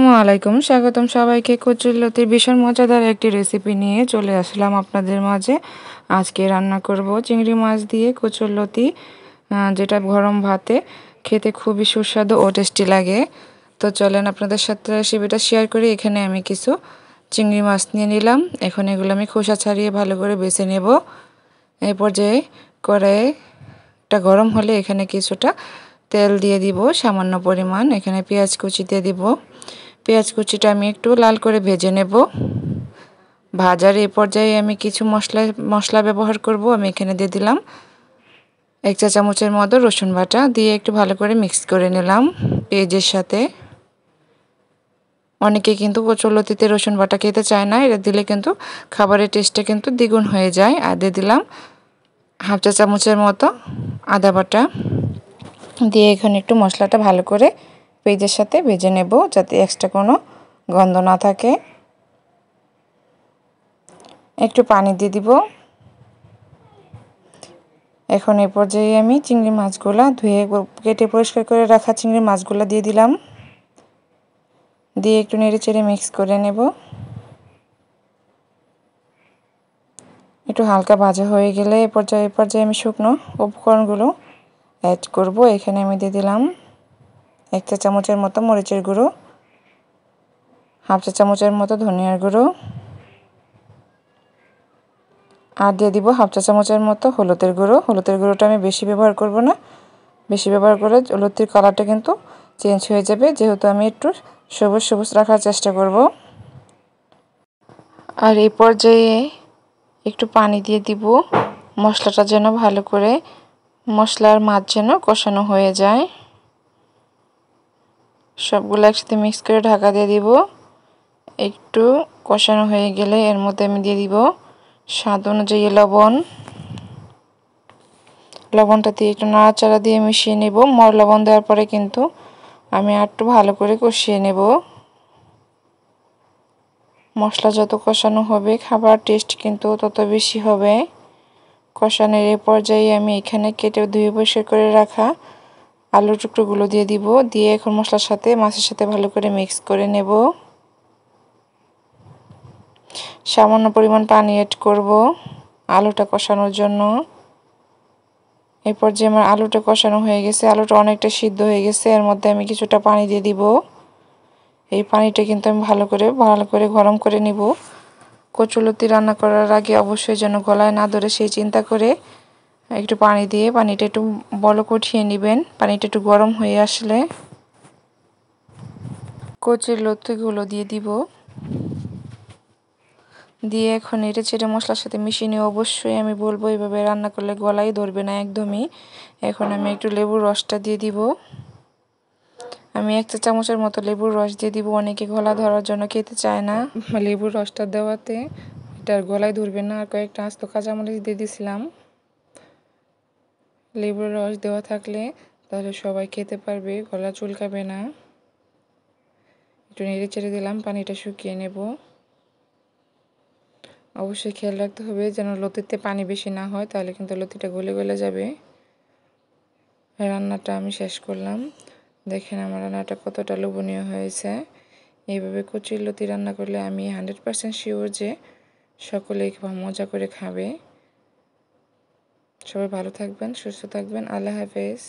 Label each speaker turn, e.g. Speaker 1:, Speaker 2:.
Speaker 1: আসসালামু আলাইকুম, স্বাগতম সবাইকে। কচুরলতির ভীষণ মজাদার একটি রেসিপি নিয়ে চলে আসলাম আপনাদের মাঝে। আজকে রান্না করব চিংড়ি মাছ দিয়ে কচুরলতি, যেটা গরম ভাতে খেতে খুবই সুস্বাদু ও টেস্টি লাগে। তো চলেন আপনাদের সাথে রেসিপিটা শেয়ার করি। এখানে আমি কিছু চিংড়ি মাছ নিয়ে নিলাম। এখন এগুলো আমি খোসা ছাড়িয়ে ভালো করে বেছে নেব। এই পর্যায়ে কড়াইটা গরম হলে এখানে কিছুটা তেল দিয়ে দিব, সামান্য পরিমাণ। এখানে পেঁয়াজ কুচি দিয়ে দিব। পেঁয়াজ কুচিটা আমি একটু লাল করে ভেজে নেব। ভাজার এই পর্যায়ে আমি কিছু মশলা ব্যবহার করব। আমি এখানে দিয়ে দিলাম 1 চা চামচের মতো রসুন বাটা, দিয়ে একটু ভালো করে মিক্স করে নিলাম পেঁয়াজের সাথে। অনেকে কিন্তু কচুরলতিতে রসুন বাটা খেতে চায় না, এটা দিলে কিন্তু খাবারের টেস্টটা কিন্তু দ্বিগুণ হয়ে যায়। আর দিয়ে দিলাম 1/2 চা চামচের মতো আদা বাটা, দিয়ে এখানে একটু মশলাটা ভালো করে পেঁয়াজের সাথে ভেজে নেব, যাতে এক্সট্রা কোনো গন্ধ না থাকে। একটু পানি দিয়ে দিব। এখন এই পর্যায়ে আমি চিংড়ি মাছগুলা ধুয়ে কেটে পরিষ্কার করে রাখা চিংড়ি মাছগুলা দিয়ে দিলাম, দিয়ে একটু নেড়েচেড়ে মিক্স করে নেব। একটু হালকা ভাজা হয়ে গেলে এই পর্যায়ে আমি শুকনো উপকরণগুলো অ্যাড করব। এখানে আমি দিয়ে দিলাম 1 চা চামচের মতো মরিচের গুঁড়ো, 1/2 চা চামচের মতো ধনিয়ার গুঁড়ো, আর দিয়ে দিব 1/2 চা চামচের মতো হলুদের গুঁড়ো। হলুদের গুঁড়োটা আমি বেশি ব্যবহার করব না, বেশি ব্যবহার করলে লতির কালারটা কিন্তু চেঞ্জ হয়ে যাবে, যেহেতু আমি একটু সবুজ সবুজ রাখার চেষ্টা করব। আর এই পর্যায়ে একটু পানি দিয়ে দিব, মশলাটা যেন ভালো করে মশলার মাছ যেন কষানো হয়ে যায়। সবগুলো একসাথে মিক্স করে ঢাকা দিয়ে দিব। একটু কষানো হয়ে গেলে এর মধ্যে আমি দিয়ে দিব স্বাদ অনুযায়ী লবণ। লবণটা দিয়ে একটু নাড়াচাড়া দিয়ে মিশিয়ে নেব। লবণ দেওয়ার পরে কিন্তু আমি একটু ভালো করে কষিয়ে নেব। মশলা যত কষানো হবে খাবার টেস্ট কিন্তু তত বেশি হবে। কষানোর এই পর্যায়ে আমি এখানে কেটে ধুয়ে পরিষ্কার করে রাখা আলুর টুকরোগুলো দিয়ে দিব, দিয়ে এখন মশলার সাথে মাছের সাথে ভালো করে মিক্স করে নেব। সামান্য পরিমাণ পানি অ্যাড করব আলুটা কষানোর জন্য। এই পর্যায়ে আমার আলুটা কষানো হয়ে গেছে, আলুটা অনেকটা সিদ্ধ হয়ে গেছে। এর মধ্যে আমি কিছুটা পানি দিয়ে দিব। এই পানিটা কিন্তু আমি ভালো করে গরম করে নিব। কচুরলতি রান্না করার আগে অবশ্যই যেন গলায় না ধরে সেই চিন্তা করে একটু পানি দিয়ে পানিটা একটু বলক উঠিয়ে নেবেন। পানিটা একটু গরম হয়ে আসলে কচুরলতিগুলো দিয়ে দিব, দিয়ে এখন নেড়েচেড়ে মশলার সাথে মিশিয়ে নিয়ে অবশ্যই আমি বলবো এইভাবে রান্না করলে গলায় ধরবে না একদমই। এখন আমি একটু লেবুর রসটা দিয়ে দিব। আমি 1 চা চামচের মতো লেবুর রস দিয়ে দিব। অনেকে গলা ধরার জন্য খেতে চায় না, লেবুর রসটা দেওয়াতে এটার গলায় ধরবে না। আর কয়েকটা আস্ত কাঁচামরিচ দিয়ে দিয়েছিলাম। লেবুর রস দেওয়া থাকলে তাহলে সবাই খেতে পারবে, গলা চুলকাবে না। একটু নেড়ে চেড়ে দিলাম, পানিটা শুকিয়ে নেব। অবশ্যই খেয়াল রাখতে হবে যেন লতিতে পানি বেশি না হয়, তাহলে কিন্তু লতিটা গলে গলে যাবে। রান্নাটা আমি শেষ করলাম। দেখেন আমার রান্নাটা কতটা লোভনীয় হয়েছে। এইভাবে কচুরলতি রান্না করলে আমি 100% শিওর যে সকলেই মজা করে খাবে। সবাই ভালো থাকবেন, সুস্থ থাকবেন। আল্লাহ হাফেজ।